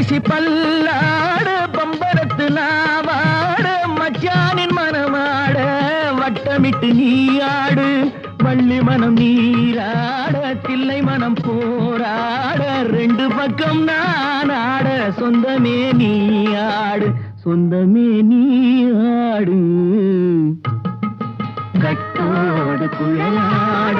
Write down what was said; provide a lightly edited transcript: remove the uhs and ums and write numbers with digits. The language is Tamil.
பம்பரசி பல்லாடு பம்பரத்து நாவாடு மச்சானின் மனமாட வட்டமிட்டு நீயாடு வள்ளி மனம் நீராட தில்லை மனம் போராட ரெண்டு பக்கம் நான் ஆட சொந்தமே நீயாடு சொந்தமே நீயாடு கட்டோடு குழலாட